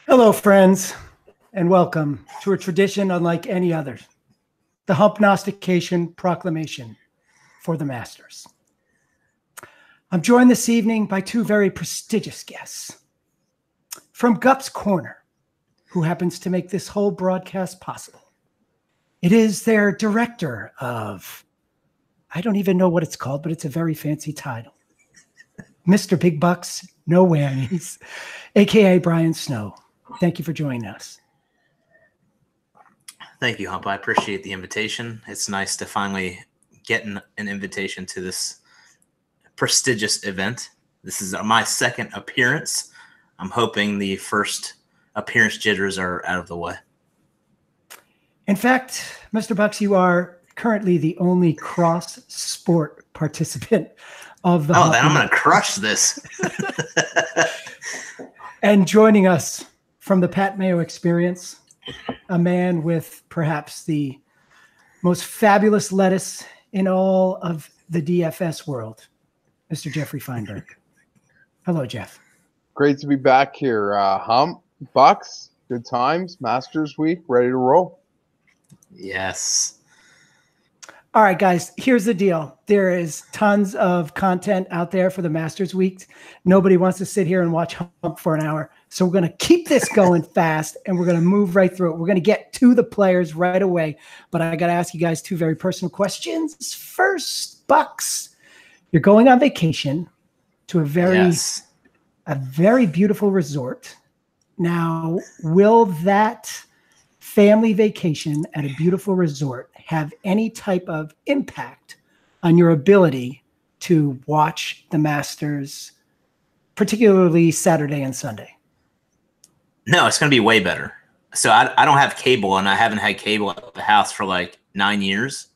Hello, friends, and welcome to a tradition unlike any other, the Humpnostication Proclamation for the Masters. I'm joined this evening by two very prestigious guests. From Gup's Corner, who happens to make this whole broadcast possible. It is their director of, I don't even know what it's called, but it's a very fancy title. Mr. Big Bucks, No Whammies, aka Brian Snow. Thank you for joining us. Thank you, Hump. I appreciate the invitation. It's nice to finally get an invitation to this prestigious event. This is my second appearance. I'm hoping the first appearance jitters are out of the way. In fact, Mr. Bucks, you are currently the only cross-sport participant of the Oh, then I'm going to crush this. And joining us from the Pat Mayo experience, a man with perhaps the most fabulous lettuce in all of the DFS world, Mr. Jeffrey Fienberg. Hello, Jeff. Great to be back here. Hump, Bucks, good times, Masters Week, ready to roll. Yes. All right, guys, here's the deal. There is tons of content out there for the Masters Week. Nobody wants to sit here and watch Hump for an hour. So we're going to keep this going fast, and we're going to move right through it. We're going to get to the players right away. But I got to ask you guys two very personal questions. First, Bucks, you're going on vacation to a very beautiful resort. Now, will that family vacation at a beautiful resort have any type of impact on your ability to watch the Masters, particularly Saturday and Sunday? No, it's going to be way better. So I don't have cable, and I haven't had cable at the house for like 9 years.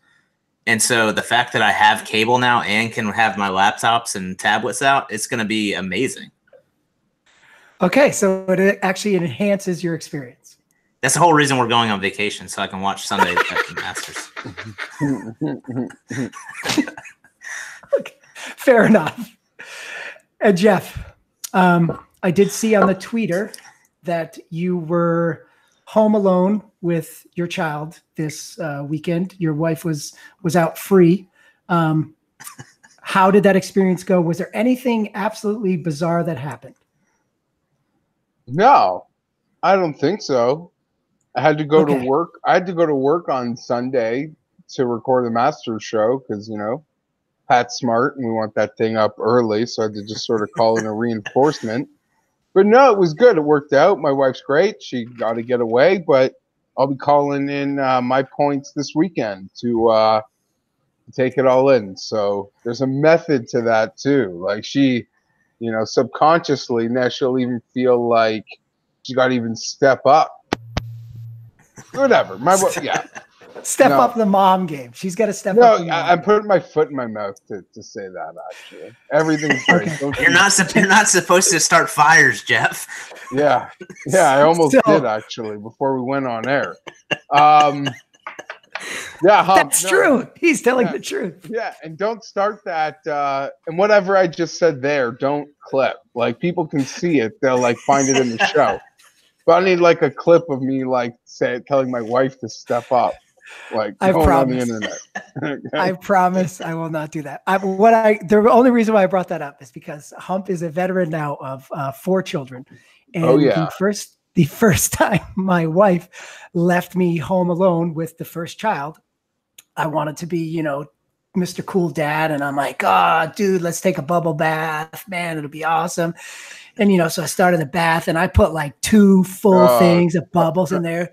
And so the fact that I have cable now and can have my laptops and tablets out, it's going to be amazing. Okay, so it actually enhances your experience. That's the whole reason we're going on vacation, so I can watch Sunday at the Masters. Okay, fair enough. And Jeff, I did see on the tweeter that you were home alone with your child this weekend. Your wife was out free. How did that experience go? Was there anything absolutely bizarre that happened? No, I don't think so. I had to go to work. I had to go to work on Sunday to record the Masters show because, Pat's smart and we want that thing up early. So I had to just sort of call in a reinforcement. But no, it was good. It worked out. My wife's great. She got to get away, but I'll be calling in my points this weekend to take it all in. So there's a method to that too. Like she, subconsciously now she'll even feel like she got to even step up. Whatever. Step up the mom game. She's got to step up. No, I'm putting my foot in my mouth to say that. Actually, everything's great. Okay. You're not supposed to start fires, Jeff. Yeah. I almost did actually before we went on air. That's true. He's telling the truth. Yeah, and don't start that. And whatever I just said there, don't clip. Like people can see it. They'll find it in the show. But I need a clip of me telling my wife to step up. I promise. On the internet. Okay. I promise I will not do that. The only reason why I brought that up is because Hump is a veteran now of 4 children. And the first time my wife left me home alone with the first child, I wanted to be, Mr. Cool Dad. And I'm like, oh, dude, let's take a bubble bath. Man, it'll be awesome. And, so I started the bath and I put 2 full things of bubbles in there.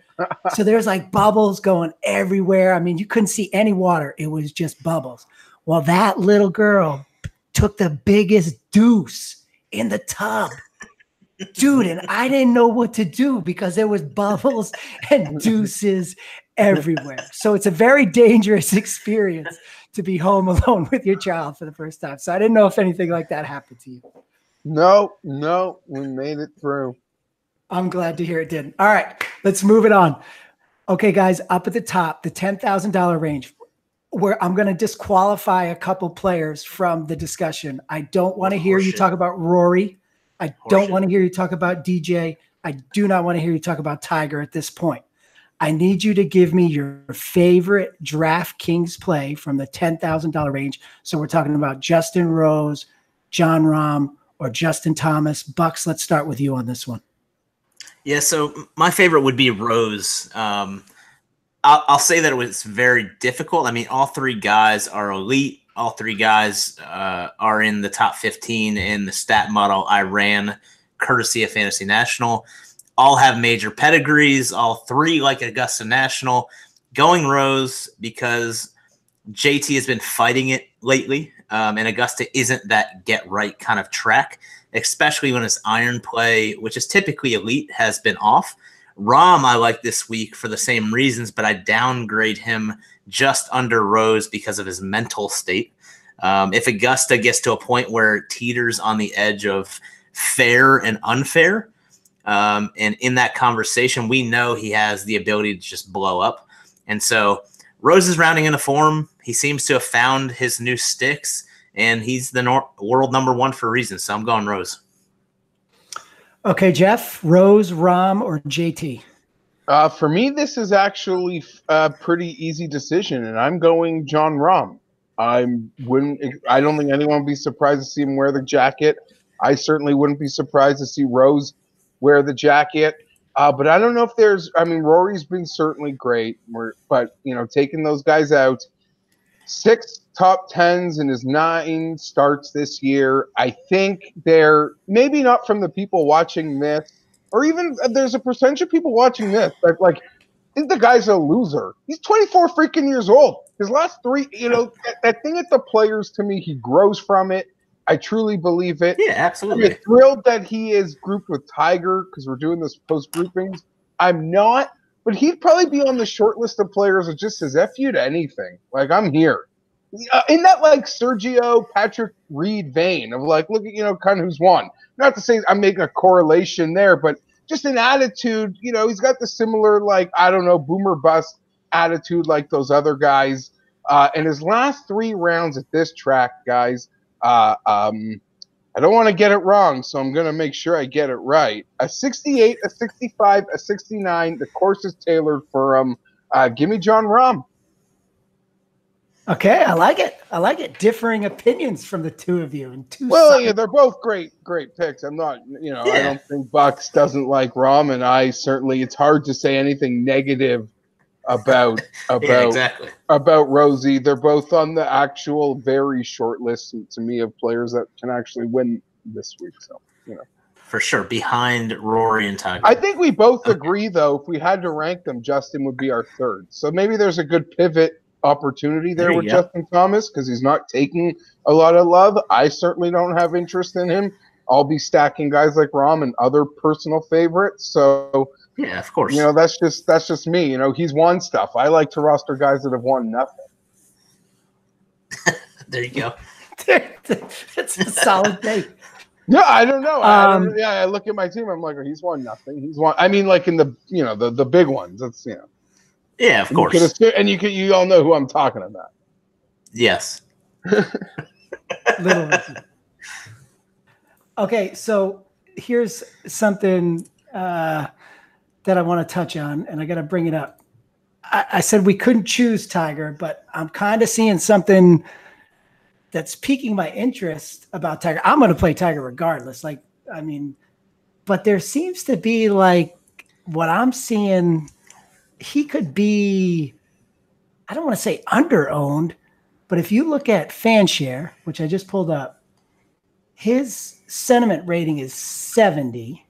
So there's bubbles going everywhere. I mean, you couldn't see any water. It was just bubbles. Well, that little girl took the biggest deuce in the tub. Dude, and I didn't know what to do because there was bubbles and deuces everywhere. So it's a very dangerous experience to be home alone with your child for the first time. So I didn't know if anything like that happened to you. No, we made it through. I'm glad to hear it didn't. All right, let's move it on. Okay, guys, up at the top, the $10,000 range, where I'm going to disqualify a couple players from the discussion. I don't want to hear you talk about Rory. I don't want to hear you talk about DJ. I do not want to hear you talk about Tiger at this point. I need you to give me your favorite DraftKings play from the $10,000 range. So we're talking about Justin Rose, Jon Rahm, or Justin Thomas. Bucks, let's start with you on this one. Yeah, so my favorite would be Rose. I'll say that it was very difficult. I mean, all three guys are elite. All three guys are in the top 15 in the stat model I ran courtesy of Fantasy National. All have major pedigrees, all three like Augusta National. Going Rose because JT has been fighting it lately, and Augusta isn't that get-right kind of track, especially when his iron play, which is typically elite, has been off. Rahm I like this week for the same reasons, but I downgrade him just under Rose because of his mental state. If Augusta gets to a point where it teeters on the edge of fair and unfair, and in that conversation, we know he has the ability to just blow up. And so Rose is rounding into form. He seems to have found his new sticks, and he's the world number one for a reason. So I'm going Rose. Okay, Jeff, Rose, Rahm, or JT? For me, this is actually a pretty easy decision, and I'm going Jon Rahm. I don't think anyone would be surprised to see him wear the jacket. I certainly wouldn't be surprised to see Rose wear the jacket. But I don't know if Rory's been certainly great, but, taking those guys out, 6 top 10s in his 9 starts this year. I think they're maybe not from the people watching this, or even there's a percentage of people watching this that I think the guy's a loser. He's 24 freaking years old. His last 3, that thing at the Players, to me, he grows from it. I truly believe it. Yeah, absolutely. I'm thrilled that he is grouped with Tiger because we're doing this post groupings. I'm not, but he'd probably be on the short list of players that just says F you to anything. I'm here. In that Sergio, Patrick Reed vein of look at, kind of who's won. Not to say I'm making a correlation there, but just an attitude, he's got the similar, boomer bust attitude like those other guys. And his last 3 rounds at this track, guys, I don't want to get it wrong, so I'm going to make sure I get it right. A 68, a 65, a 69. The course is tailored for him. Give me Jon Rahm. Okay, I like it. Differing opinions from the two of you. Yeah, they're both great picks. I'm not, I don't think Bucks doesn't like Rahm, and I certainly, it's hard to say anything negative about Rosie. They're both on the actual very short list to me of players that can actually win this week. So, For sure, behind Rory and Tiger. I think we both agree, though, if we had to rank them, Justin would be our third. So maybe there's a good pivot opportunity there with Justin Thomas because he's not taking a lot of love. I certainly don't have interest in him. I'll be stacking guys like Rahm and other personal favorites. So yeah, of course. That's just me. He's won stuff. I like to roster guys that have won nothing. There you go. That's a solid take. Yeah, I don't know. I look at my team. I'm like, he's won nothing. He's won. I mean, in the the big ones. That's Yeah, of course. You all know who I'm talking about. Yes. Little. Okay, so here's something that I want to touch on, and I got to bring it up. I said we couldn't choose Tiger, but I'm kind of seeing something that's piquing my interest about Tiger. I'm going to play Tiger regardless. But there seems to be what I'm seeing. He could be, I don't want to say under-owned, but if you look at FanShare, which I just pulled up, his sentiment rating is 70,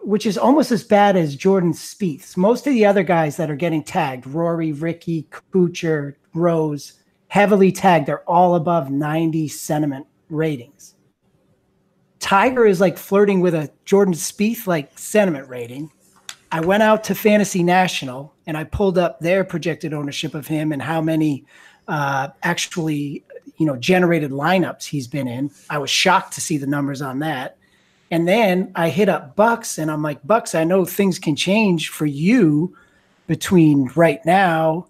which is almost as bad as Jordan Spieth's. Most of the other guys that are getting tagged, Rory, Ricky, Kuchar, Rose, heavily tagged, they're all above 90 sentiment ratings. Tiger is flirting with a Jordan Spieth sentiment rating. I went out to Fantasy National and I pulled up their projected ownership of him and how many actually, generated lineups he's been in. I was shocked to see the numbers on that. And then I hit up Bucks and I'm like, Bucks, I know things can change for you between right now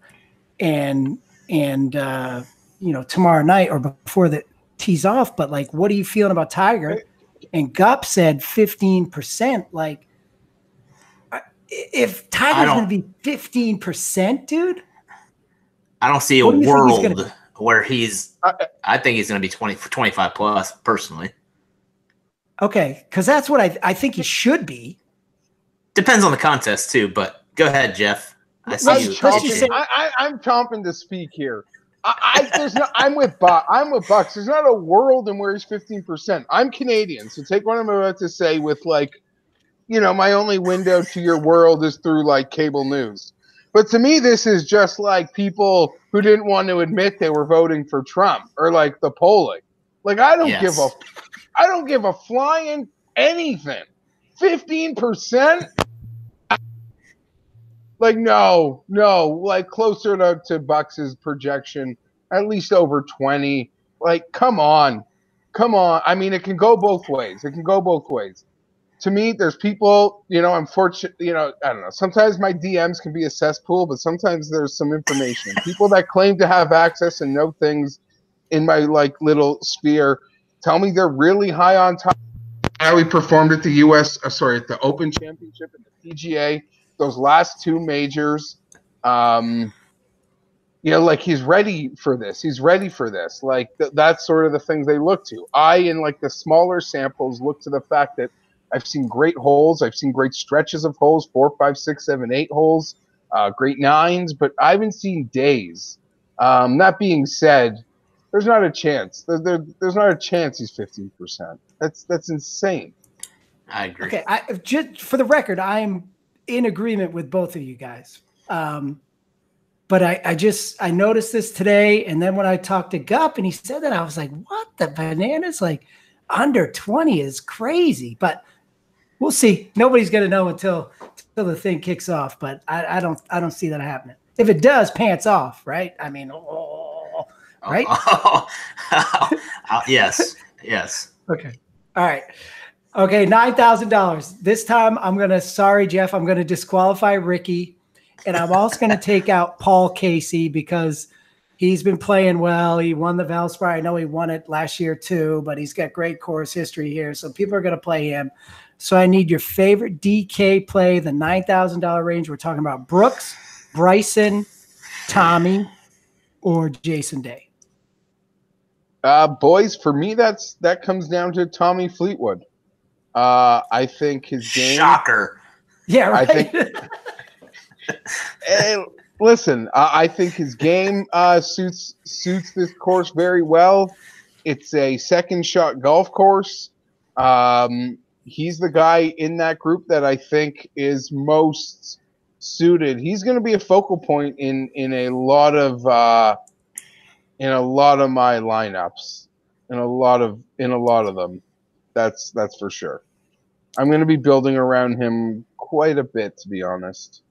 and tomorrow night or before the tees off. But what are you feeling about Tiger? and Gup said 15%. Like, if Tiger's going to be 15%, dude, I don't see a world where he's. I think he's going to be 25 plus personally. Okay, because that's what I think he should be. Depends on the contest too, but go ahead, Jeff. I'm chomping to speak here. I'm with Bucks. There's not a world in where he's 15%. I'm Canadian, so take what I'm about to say with like, my only window to your world is through like cable news. But to me, this is just like people who didn't want to admit they were voting for Trump or like the polling. Like I don't give a flying anything. 15%. Like no, like closer to Bucks's projection, at least over 20. Like, come on. I mean, it can go both ways. To me, there's people, unfortunately, I don't know. Sometimes my DMs can be a cesspool, but sometimes there's some information. People that claim to have access and know things in my like little sphere tell me they're really high on top. How he performed at the at the Open Championship and the PGA. Those last two majors, like he's ready for this. Like that's sort of the things they look to. In like the smaller samples, look to the fact that I've seen great holes. I've seen great stretches of holes, 4, 5, 6, 7, 8 holes, great nines, but I haven't seen days. That being said, there's not a chance. There's not a chance he's 15%. That's insane. I agree. Okay, just for the record, I'm in agreement with both of you guys. But I noticed this today, and then when I talked to Gup and he said that, I was like, what the bananas? Like under 20 is crazy. But we'll see. Nobody's gonna know until the thing kicks off. But I don't see that happening. If it does, pants off, right? I mean, right? Yes. Okay. All right. Okay, $9,000. This time sorry, Jeff, I'm going to disqualify Ricky. And I'm also going to take out Paul Casey because he's been playing well. He won the Valspar. I know he won it last year too, but he's got great course history here. So people are going to play him. So I need your favorite DK play, the $9,000 range. We're talking about Brooks, Bryson, Tommy, or Jason Day. Boys, for me, that comes down to Tommy Fleetwood. I think his game. Shocker. Yeah, right. I think. Hey, listen, I think his game suits this course very well. It's a second shot golf course. He's the guy in that group that I think is most suited. He's going to be a focal point in a lot of my lineups. In a lot of them. That's for sure. I'm going to be building around him quite a bit, to be honest.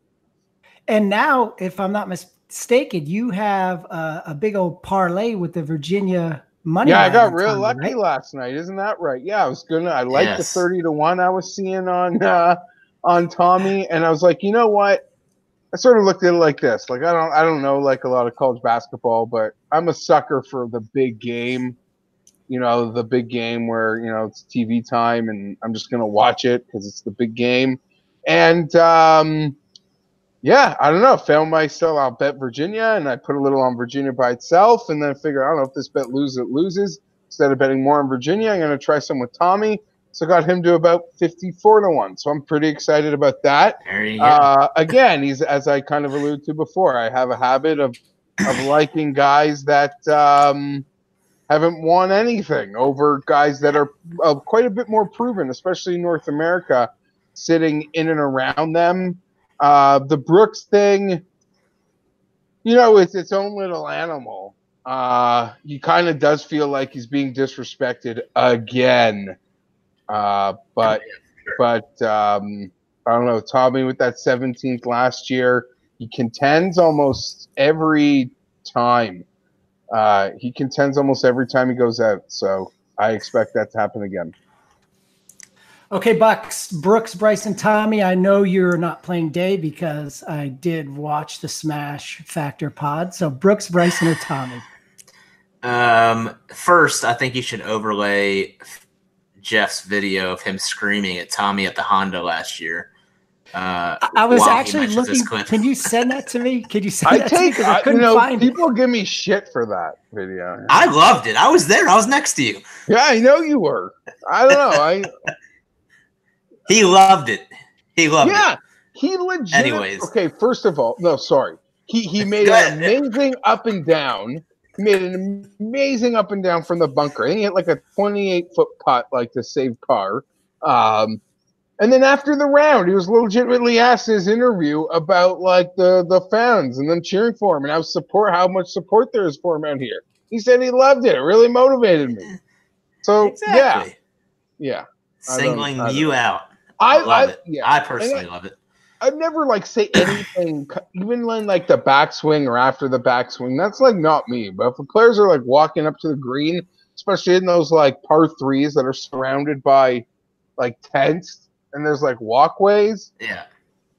And now, if I'm not mistaken, you have a big old parlay with the Virginia money. Yeah, I got real lucky last night. Isn't that right? Yeah, I liked the 30-1 I was seeing on Tommy, and I was like, you know what? I sort of looked at it like this. Like I don't know like a lot of college basketball, but I'm a sucker for the big game. The big game where, it's TV time and I'm just going to watch it because it's the big game. And, I don't know. Found myself, I'll bet Virginia, and I put a little on Virginia by itself. And then I figure, I don't know if this bet loses, it loses. Instead of betting more on Virginia, I'm going to try some with Tommy. So I got him to about 54-1. So I'm pretty excited about that. There you go. Again, he's, as I kind of alluded to before, I have a habit of liking guys that, haven't won anything over guys that are quite a bit more proven, especially in North America, sitting in and around them. The Brooks thing, it's its own little animal. He kind of does feel like he's being disrespected again. But I don't know, Tommy with that 17th last year, he contends almost every time. He contends almost every time he goes out, so I expect that to happen again. Okay, Bucks, Brooks, Bryson, Tommy, I know you're not playing Day because I did watch the Smash Factor pod. So Brooks, Bryson, or Tommy? First, I think you should overlay Jeff's video of him screaming at Tommy at the Honda last year. I was actually looking. Can you send that to me? Could you send that to me? Because I couldn't find people give me shit for that video. I loved it. I was there. I was next to you. Yeah, I know you were. I don't know. He loved it. He loved it. Yeah, he legit. Anyways. Okay, first of all, no, sorry. He made an amazing up and down. He made an amazing up and down from the bunker. And he hit like a 28-foot putt, like to save par. And then after the round, he was legitimately asked in his interview about like the fans and them cheering for him and how much support there is for him out here. He said he loved it. It really motivated me. So exactly. Yeah. Singling you out. I love it. Yeah. I personally love it. I'd never like say anything, even when like the backswing or after the backswing. That's like not me. But if the players are like walking up to the green, especially in those like par threes that are surrounded by like tents and there's like walkways, yeah,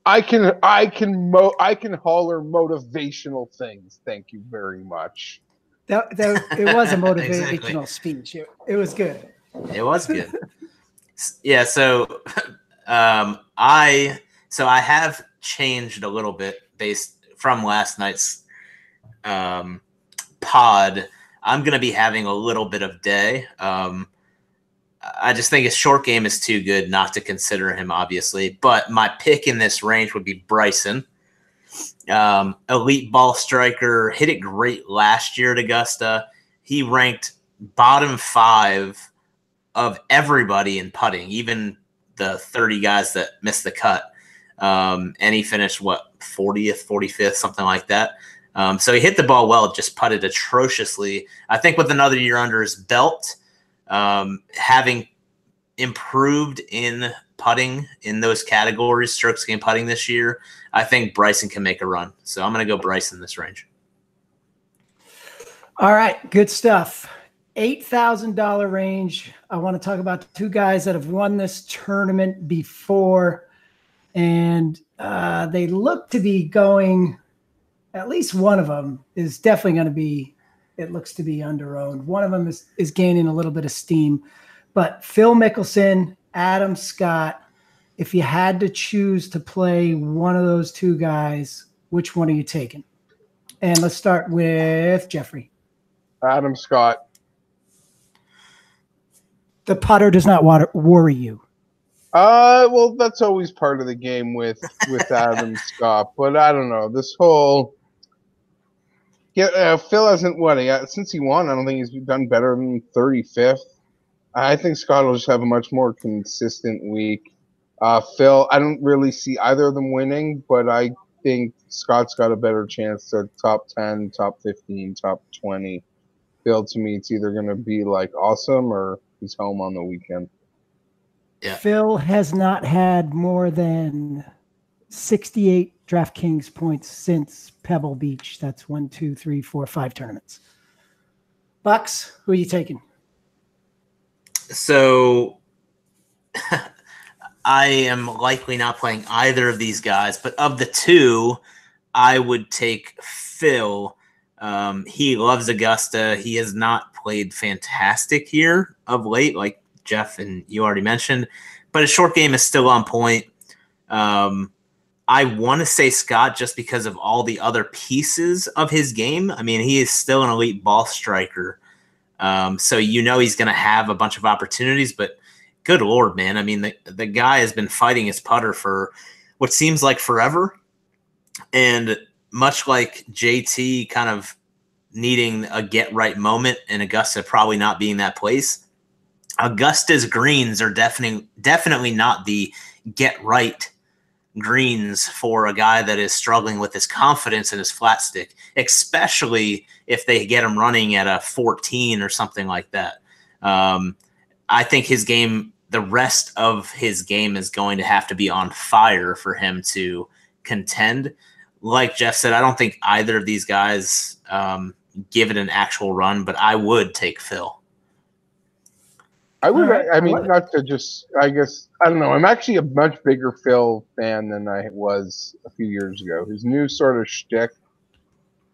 I can holler motivational things. Thank you very much. It was a motivational speech. It was good. It was good. Yeah. So, I have changed a little bit based from last night's pod. I'm going to be having a little bit of day. I just think his short game is too good not to consider him, obviously. But my pick in this range would be Bryson. Elite ball striker, hit it great last year at Augusta. He ranked bottom 5 of everybody in putting, even the 30 guys that missed the cut. And he finished, 40th, 45th, something like that. So he hit the ball well, just putted atrociously. I think with another year under his belt, having improved in putting in those categories, strokes gained putting this year, I think Bryson can make a run. So I'm going to go Bryson this range. All right, good stuff. $8,000 range. I want to talk about 2 guys that have won this tournament before, and they look to be going, at least one of them is definitely going to be, it looks to be under-owned. One of them is gaining a little bit of steam. But Phil Mickelson, Adam Scott, if you had to choose to play one of those 2 guys, which one are you taking? And let's start with Jeffrey. Adam Scott. The putter does not worry you. Well, that's always part of the game with Adam Scott. But I don't know. This whole Phil hasn't since he won. I don't think he's done better than 35th. I think Scott will just have a much more consistent week. Phil, I don't really see either of them winning, but I think Scott's got a better chance to top 10, top 15, top 20. Phil, to me, it's either going to be like awesome or he's home on the weekend. Yeah. Phil has not had more than 68 DraftKings points since Pebble Beach. That's 1, 2, 3, 4, 5 tournaments. Bucks, who are you taking? So I am likely not playing either of these guys, but of the 2, I would take Phil. He loves Augusta. He has not played fantastic here of late, like Jeff and you already mentioned, but his short game is still on point. I want to say Scott just because of all the other pieces of his game. I mean, he is still an elite ball striker. So he's going to have a bunch of opportunities, but good Lord, man. I mean, the guy has been fighting his putter for what seems like forever. And much like JT kind of needing a get-right moment and Augusta probably not being that place, Augusta's greens are definitely not the get-right greens for a guy that is struggling with his confidence in his flat stick, especially if they get him running at a 14 or something like that. I think his game, the rest of his game is going to have to be on fire for him to contend. Like Jeff said, I don't think either of these guys give it an actual run, but I would take Phil. I would. I mean, not to just. I guess I don't know. I'm actually a much bigger Phil fan than I was a few years ago. His new sort of shtick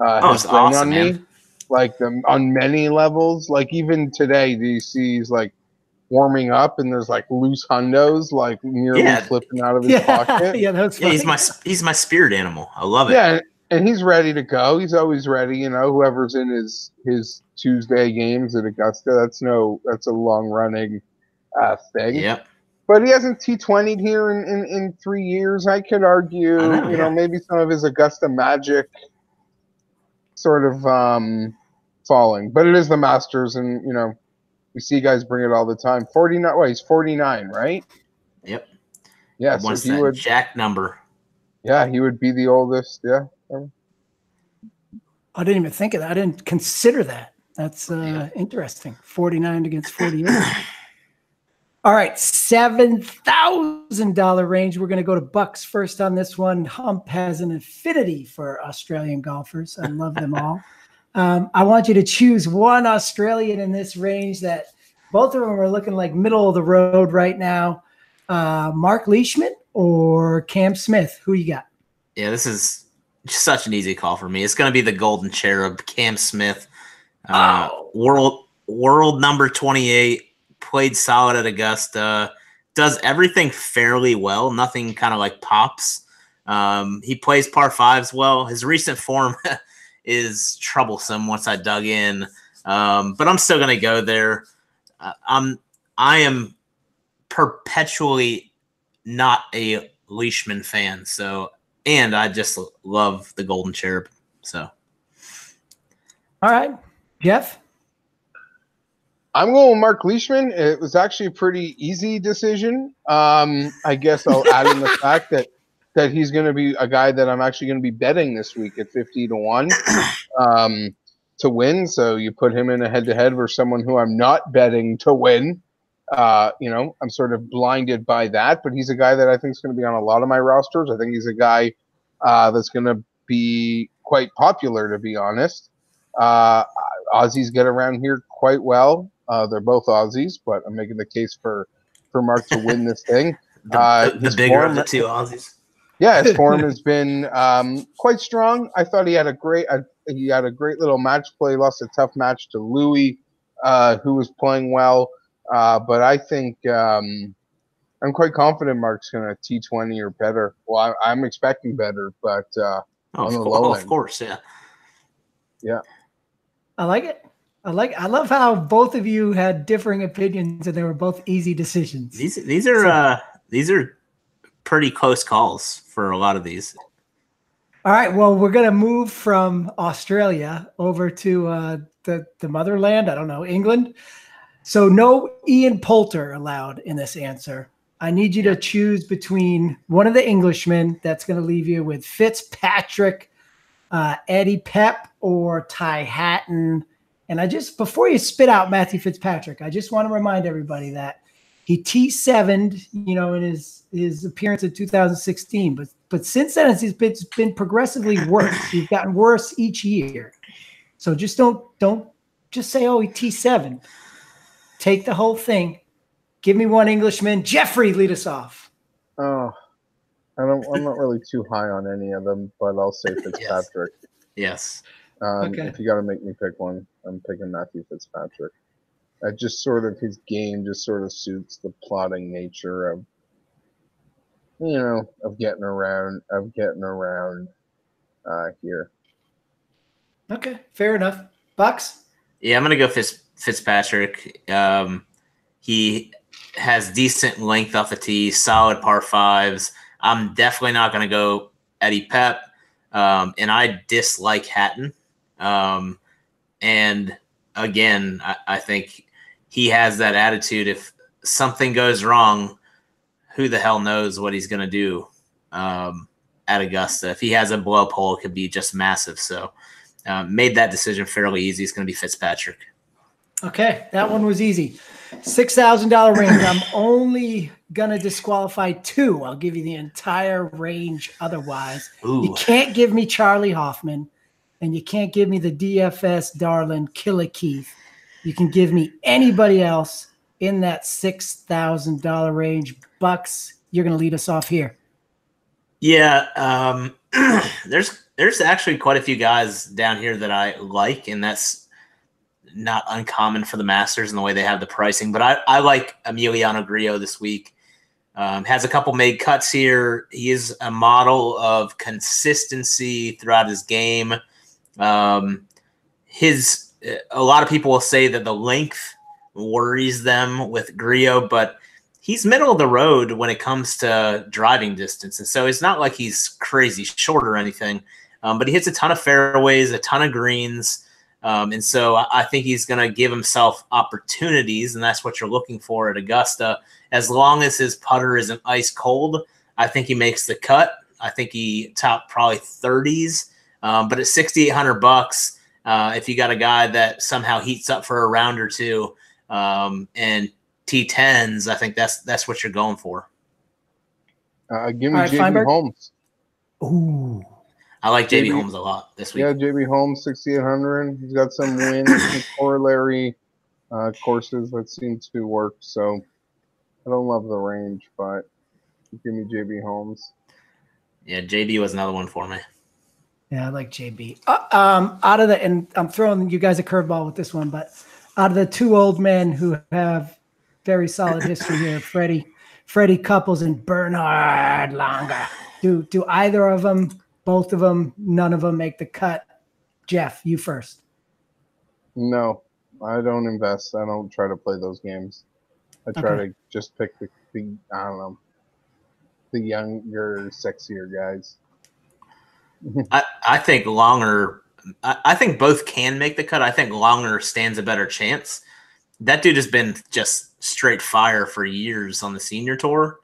has grown on me, like on many levels. Like even today, do you see he's like warming up, and there's like loose hundos like nearly slipping out of his pocket. Yeah, that's funny. He's my spirit animal. I love it. Yeah, and he's ready to go. He's always ready. You know, whoever's in his Tuesday games at Augusta, that's a long running thing. Yep. But he hasn't T20'd here in 3 years. I could argue, maybe some of his Augusta magic sort of falling. But it is the Masters, and we see guys bring it all the time. 49. Well, he's 49, right? Yep. Yeah. What's so that jack number? Yeah, he would be the oldest. Yeah. I didn't even think of that. I didn't consider that. That's interesting. 49 against 48. All right, $7,000 range. We're going to go to Bucks first on this one. Hump has an affinity for Australian golfers. I love them all. I want you to choose one Australian in this range that both of them are looking like middle of the road right now. Mark Leishman or Cam Smith? Who you got? Yeah, this is such an easy call for me. It's going to be the Golden Cherub, Cam Smith. World number 28. Played solid at Augusta, does everything fairly well. Nothing kind of like pops. He plays par fives well. His recent form is troublesome once I dug in, but I'm still going to go there. I am perpetually not a Leishman fan, and I just love the Golden Cherub. So, all right, Jeff. I'm going with Mark Leishman. It was actually a pretty easy decision. I guess I'll add in the fact that he's going to be a guy that I'm actually going to be betting this week at 50-1 to win. So you put him in a head-to-head versus someone who I'm not betting to win. I'm sort of blinded by that, but he's a guy that I think is going to be on a lot of my rosters. I think he's a guy that's going to be quite popular, to be honest. Aussies get around here quite well. They're both Aussies, but I'm making the case for Mark to win this thing. The bigger of the two Aussies. Yeah, his form has been quite strong. I thought he had a great little match play. Lost a tough match to Louis, who was playing well. But I think I'm quite confident Mark's going to T20 or better. Well, I'm expecting better, but on the low end. Of course, yeah. Yeah. I like it. I love how both of you had differing opinions and they were both easy decisions. These are pretty close calls for a lot of these. All right, well, we're gonna move from Australia over to the motherland. I don't know, England. So no Ian Poulter allowed in this answer. I need you to choose between one of the Englishmen. That's going to leave you with Fitzpatrick, Eddie Pep, or Ty Hatton. And before you spit out Matthew Fitzpatrick, I just want to remind everybody that he T7'd, in his appearance in 2016. But since then, it's been progressively worse. He's gotten worse each year. So just don't just say, oh, he T7. Take the whole thing. Give me one Englishman. Jeffrey, lead us off. Oh, I'm not really too high on any of them, but I'll say Fitzpatrick. Yes. Okay. If you got to make me pick one, I'm picking Matthew Fitzpatrick. Just sort of his game just sort of suits the plodding nature of getting around here. Okay, fair enough. Bucks? Yeah, I'm gonna go Fitzpatrick. He has decent length off the tee, solid par fives. I'm definitely not gonna go Eddie Pep, and I dislike Hatton. And again, I think he has that attitude. If something goes wrong, who the hell knows what he's going to do at Augusta. If he has a blow up hole, it could be just massive. So made that decision fairly easy. It's going to be Fitzpatrick. Okay, that one was easy. $6,000 range. I'm only going to disqualify two. I'll give you the entire range otherwise. Ooh. You can't give me Charlie Hoffman. And you can't give me the DFS darling Killer Keith. You can give me anybody else in that $6,000 range. Bucks, you're going to lead us off here. Yeah, there's actually quite a few guys down here that I like, and that's not uncommon for the Masters in the way they have the pricing. But I like Emiliano Grillo this week. Has a couple made cuts here. He is a model of consistency throughout his game. A lot of people will say that the length worries them with Grillo, but he's middle of the road when it comes to driving distance. And so it's not like he's crazy short or anything, but he hits a ton of fairways, a ton of greens. And so I think he's going to give himself opportunities, and that's what you're looking for at Augusta. As long as his putter isn't ice cold, I think he makes the cut. I think he topped probably 30s, but at $6,800, if you got a guy that somehow heats up for a round or two and T10s, I think that's what you're going for. Give me JB Holmes. Ooh. I like JB Holmes a lot this week. Yeah, JB Holmes, 6,800. He's got some wins and corollary courses that seem to work. So I don't love the range, but give me JB Holmes. Yeah, JB was another one for me. Yeah, I like JB. Out of the, and I'm throwing you guys a curveball with this one, but out of the two old men who have very solid history here, Freddie Couples and Bernhard Langer. Do either of them, both of them, none of them make the cut? Jeff, you first. No, I don't invest. I don't try to play those games. I try to just pick the I don't know, the younger, sexier guys. I think Longer. I think both can make the cut. I think Longer stands a better chance. That dude has been just straight fire for years on the senior tour.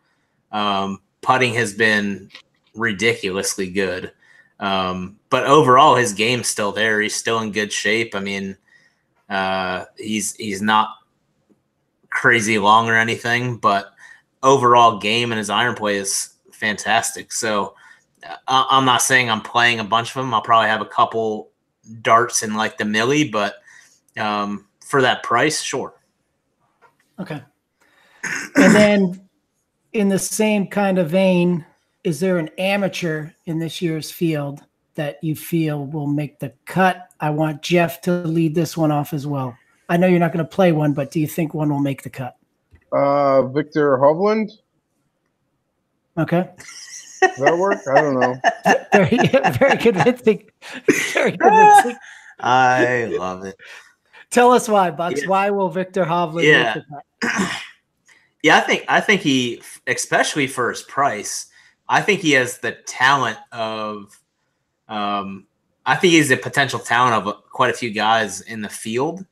Putting has been ridiculously good. But overall, his game's still there. He's still in good shape. I mean, he's not crazy long or anything, but overall game and his iron play is fantastic. So I'm not saying I'm playing a bunch of them. I'll probably have a couple darts in like the millie, but for that price, sure. Okay. And then in the same kind of vein, is there an amateur in this year's field that you feel will make the cut? I want Jeff to lead this one off as well. I know you're not going to play one, but do you think one will make the cut? Victor Hovland. Okay. Does that work? I don't know. Very convincing. Very convincing. I love it. Tell us why, Bucks. Yeah. Why will Victor Hovland make the cut? Yeah, I think he, especially for his price, I think he has the talent of I think he's the potential talent of quite a few guys in the field.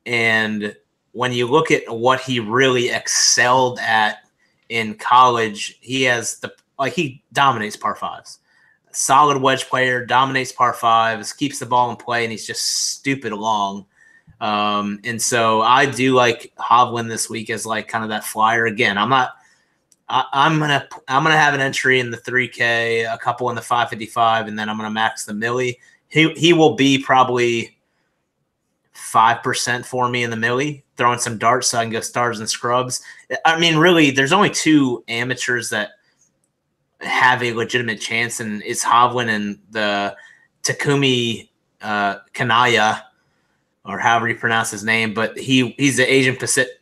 And when you look at what he really excelled at in college, he has he dominates par fives. Solid wedge player, dominates par fives, keeps the ball in play, and he's just stupid long. And so I do like Hovland this week as like kind of that flyer. Again, I'm gonna have an entry in the 3K, a couple in the 555, and then I'm gonna max the millie. He will be probably 5% for me in the millie, throwing some darts so I can go stars and scrubs. I mean, really, there's only two amateurs that have a legitimate chance, and it's Hovland and the Takumi Kanaya, or however you pronounce his name. But he's the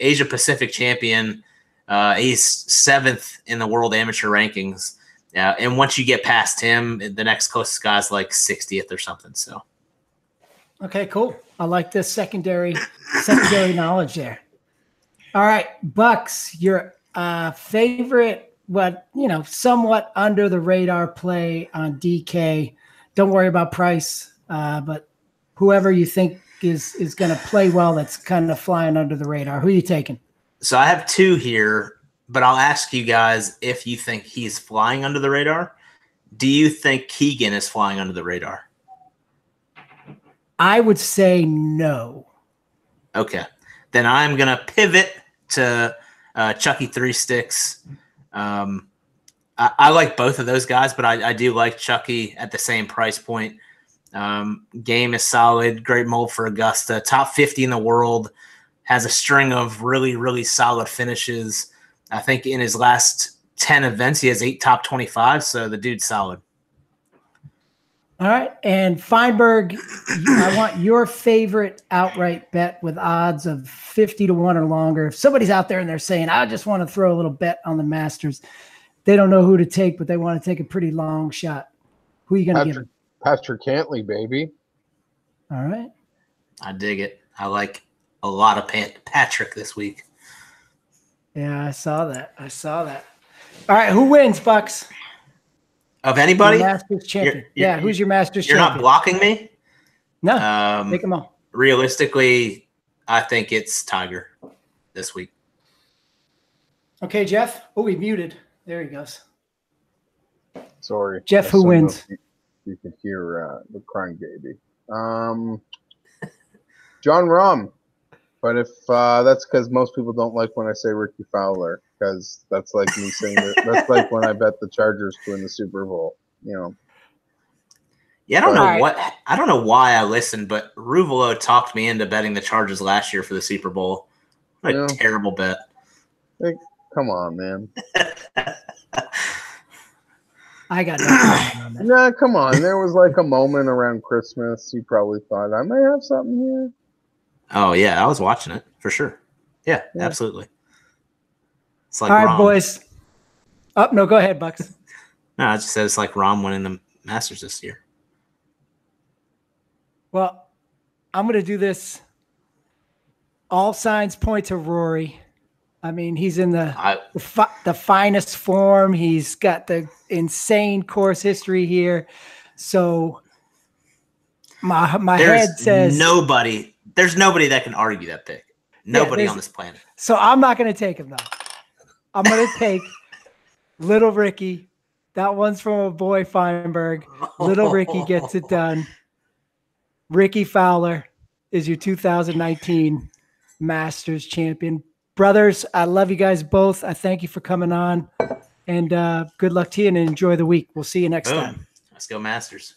Asia Pacific champion. He's 7th in the world amateur rankings. And once you get past him, the next closest guy's like 60th or something. So. Okay, cool. I like this secondary knowledge there. All right, Bucks, your favorite, somewhat under the radar play on DK. Don't worry about price, but whoever you think is going to play well, that's kind of flying under the radar. Who are you taking? So I have two here, but I'll ask you guys if you think he's flying under the radar. Do you think Keegan is flying under the radar? I would say no. Okay. Then I'm going to pivot to Chucky Three Sticks. I like both of those guys, but I do like Chucky at the same price point. Game is solid, great mold for Augusta. Top 50 in the world, has a string of really, really solid finishes. I think in his last 10 events, he has 8 top 25, so the dude's solid. All right. And Fienberg, I want your favorite outright bet with odds of 50-1 or longer. If somebody's out there and they're saying, I just want to throw a little bet on the Masters, they don't know who to take, but they want to take a pretty long shot. Who are you going to give them? Patrick Cantley, baby. All right. I dig it. I like a lot of Patrick this week. Yeah, I saw that. All right. Who wins, Bucks? Of anybody? Your Masters champion. Who's your Masters champion? You're not blocking me? No. Take them all. Realistically, I think it's Tiger this week. Okay, Jeff. Oh, he muted. There he goes. Sorry. Jeff, who wins? You could hear the crying baby. John Rahm. But if that's because most people don't like when I say Ricky Fowler, because that's like me saying that. That's like when I bet the Chargers to win the Super Bowl. You know. Yeah, I don't know why I listened, but Ruvolo talked me into betting the Chargers last year for the Super Bowl. What a terrible bet. Like, come on, man. I got nothing on that. Nah, come on. There was like a moment around Christmas. You probably thought I may have something here. Oh, yeah. I was watching it for sure. Yeah. Absolutely. It's like all right, boys. No, go ahead, Bucks. No, I just said it's like Rahm winning the Masters this year. Well, I'm going to do this. All signs point to Rory. I mean, he's in the finest form. He's got the insane course history here. So my head says there's nobody that can argue that pick. Nobody on this planet. So I'm not going to take him though. I'm going to take Little Ricky. That one's from a boy Fienberg. Little Ricky gets it done. Ricky Fowler is your 2019 Masters champion. Brothers, I love you guys both. I thank you for coming on. And good luck to you and enjoy the week. We'll see you next time. Let's go Masters.